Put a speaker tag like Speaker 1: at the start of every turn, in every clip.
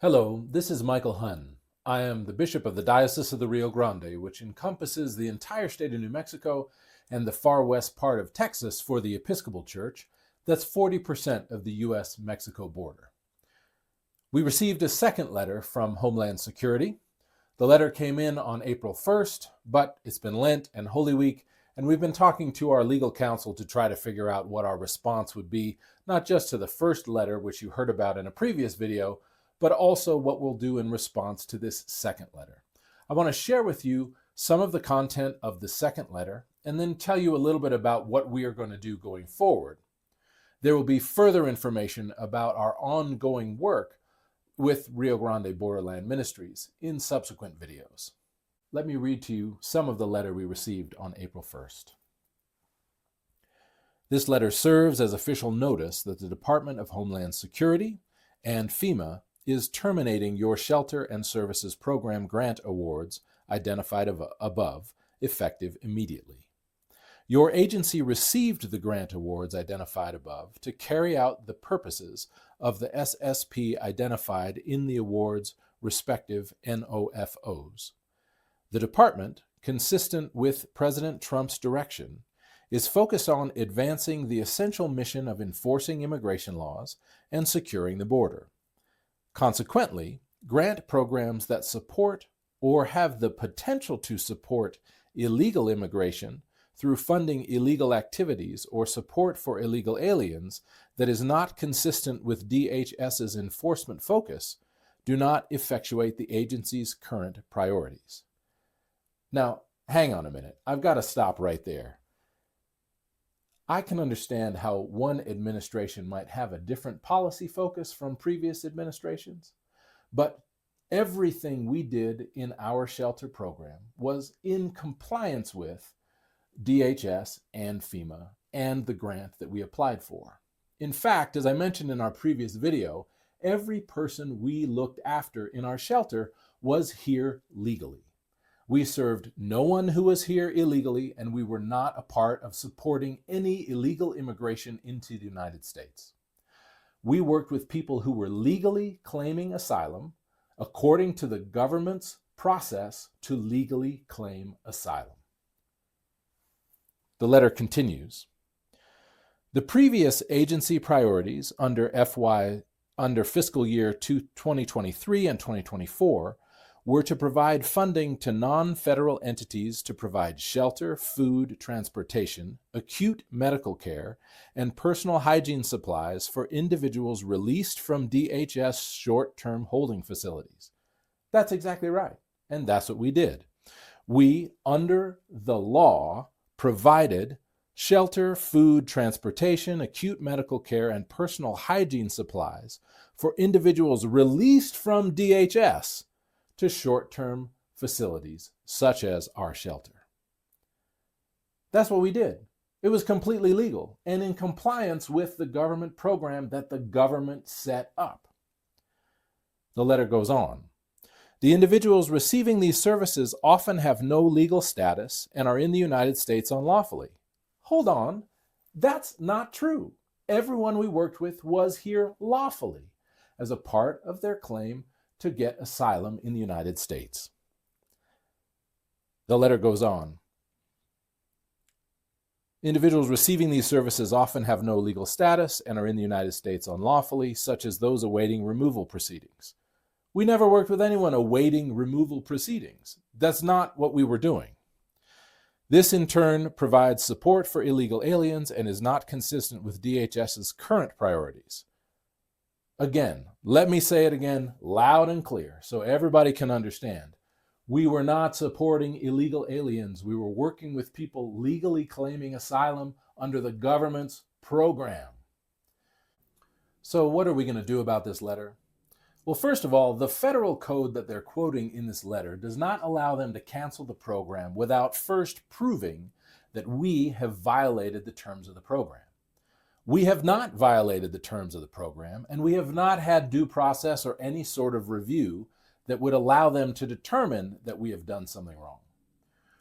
Speaker 1: Hello, this is Michael Hunn. I am the Bishop of the Diocese of the Rio Grande, which encompasses the entire state of New Mexico and the far west part of Texas for the Episcopal Church. That's 40% of the U.S.-Mexico border. We received a second letter from Homeland Security. The letter came in on April 1st, but it's been Lent and Holy Week, and we've been talking to our legal counsel to try to figure out what our response would be, not just to the first letter, which you heard about in a previous video, but also what we'll do in response to this second letter. I want to share with you some of the content of the second letter and then tell you a little bit about what we are going to do going forward. There will be further information about our ongoing work with Rio Grande Borderland Ministries in subsequent videos. Let me read to you some of the letter we received on April 1st. This letter serves as official notice that the Department of Homeland Security and FEMA is terminating your Shelter and Services Program grant awards identified above, effective immediately. Your agency received the grant awards identified above to carry out the purposes of the SSP identified in the awards' respective NOFOs. The department, consistent with President Trump's direction, is focused on advancing the essential mission of enforcing immigration laws and securing the border. Consequently, grant programs that support or have the potential to support illegal immigration through funding illegal activities or support for illegal aliens that is not consistent with DHS's enforcement focus do not effectuate the agency's current priorities. Now, hang on a minute. I've got to stop right there. I can understand how one administration might have a different policy focus from previous administrations, but everything we did in our shelter program was in compliance with DHS and FEMA and the grant that we applied for. In fact, as I mentioned in our previous video, every person we looked after in our shelter was here legally. We served no one who was here illegally, and we were not a part of supporting any illegal immigration into the United States. We worked with people who were legally claiming asylum according to the government's process to legally claim asylum. The letter continues. The previous agency priorities under fiscal year 2023 and 2024 were to provide funding to non-federal entities to provide shelter, food, transportation, acute medical care, and personal hygiene supplies for individuals released from DHS short-term holding facilities. That's exactly right, and that's what we did. We, under the law, provided shelter, food, transportation, acute medical care, and personal hygiene supplies for individuals released from DHS to short-term facilities such as our shelter. That's what we did. It was completely legal and in compliance with the government program that the government set up. The letter goes on. The individuals receiving these services often have no legal status and are in the United States unlawfully. Hold on, that's not true. Everyone we worked with was here lawfully as a part of their claim to get asylum in the United States. The letter goes on. Individuals receiving these services often have no legal status and are in the United States unlawfully, such as those awaiting removal proceedings. We never worked with anyone awaiting removal proceedings. That's not what we were doing. This, in turn, provides support for illegal aliens and is not consistent with DHS's current priorities. Again, let me say it again loud and clear so everybody can understand. We were not supporting illegal aliens. We were working with people legally claiming asylum under the government's program. So what are we going to do about this letter? Well, first of all, the federal code that they're quoting in this letter does not allow them to cancel the program without first proving that we have violated the terms of the program. We have not violated the terms of the program, and we have not had due process or any sort of review that would allow them to determine that we have done something wrong.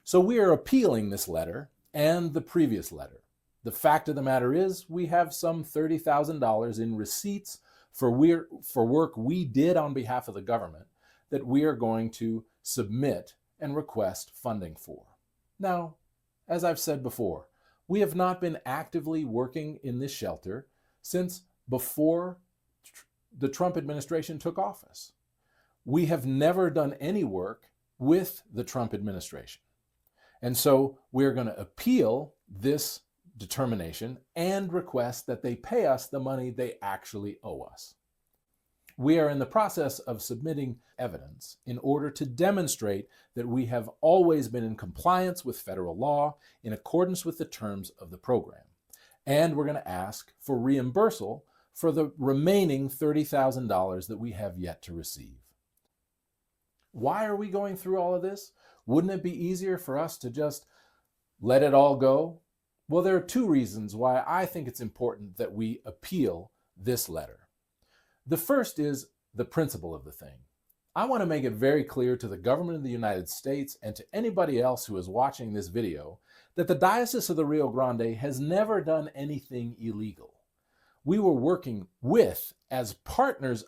Speaker 1: So we are appealing this letter and the previous letter. The fact of the matter is we have some $30,000 in receipts for work we did on behalf of the government that we are going to submit and request funding for. Now, as I've said before, we have not been actively working in this shelter since before the Trump administration took office. We have never done any work with the Trump administration. And so we're going to appeal this determination and request that they pay us the money they actually owe us. We are in the process of submitting evidence in order to demonstrate that we have always been in compliance with federal law in accordance with the terms of the program. And we're going to ask for reimbursal for the remaining $30,000 that we have yet to receive. Why are we going through all of this? Wouldn't it be easier for us to just let it all go? Well, there are two reasons why I think it's important that we appeal this letter. The first is the principle of the thing. I want to make it very clear to the government of the United States and to anybody else who is watching this video that the Diocese of the Rio Grande has never done anything illegal. We were working with, as partners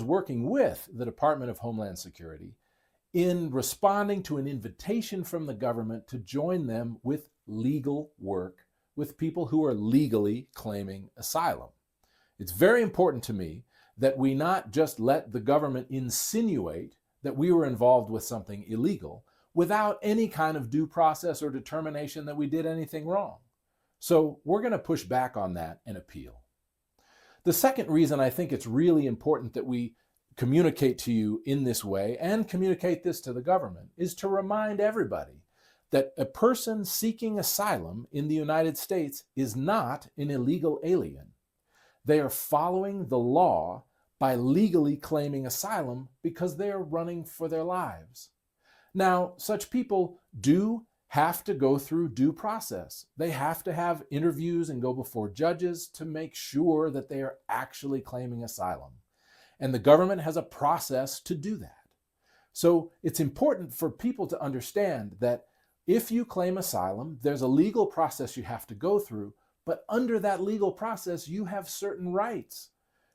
Speaker 1: working with the Department of Homeland Security in responding to an invitation from the government to join them with legal work with people who are legally claiming asylum. It's very important to me that we not just let the government insinuate that we were involved with something illegal without any kind of due process or determination that we did anything wrong. So we're going to push back on that and appeal. The second reason I think it's really important that we communicate to you in this way and communicate this to the government is to remind everybody that a person seeking asylum in the United States is not an illegal alien. They are following the law by legally claiming asylum because they are running for their lives. Now, such people do have to go through due process. They have to have interviews and go before judges to make sure that they are actually claiming asylum. And the government has a process to do that. So it's important for people to understand that if you claim asylum, there's a legal process you have to go through. But under that legal process, you have certain rights.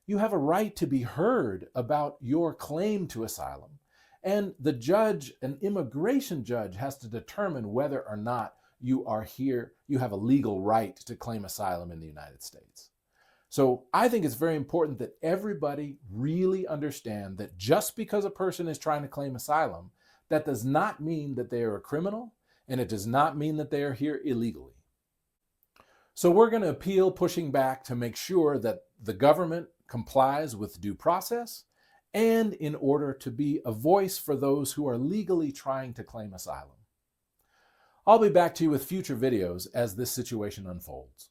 Speaker 1: You have a right to be heard about your claim to asylum. And the judge, an immigration judge, has to determine whether or not you are here, you have a legal right to claim asylum in the United States. So I think it's very important that everybody really understand that just because a person is trying to claim asylum, that does not mean that they are a criminal, and it does not mean that they are here illegally. So we're going to appeal, pushing back to make sure that the government complies with due process and in order to be a voice for those who are legally trying to claim asylum. I'll be back to you with future videos as this situation unfolds.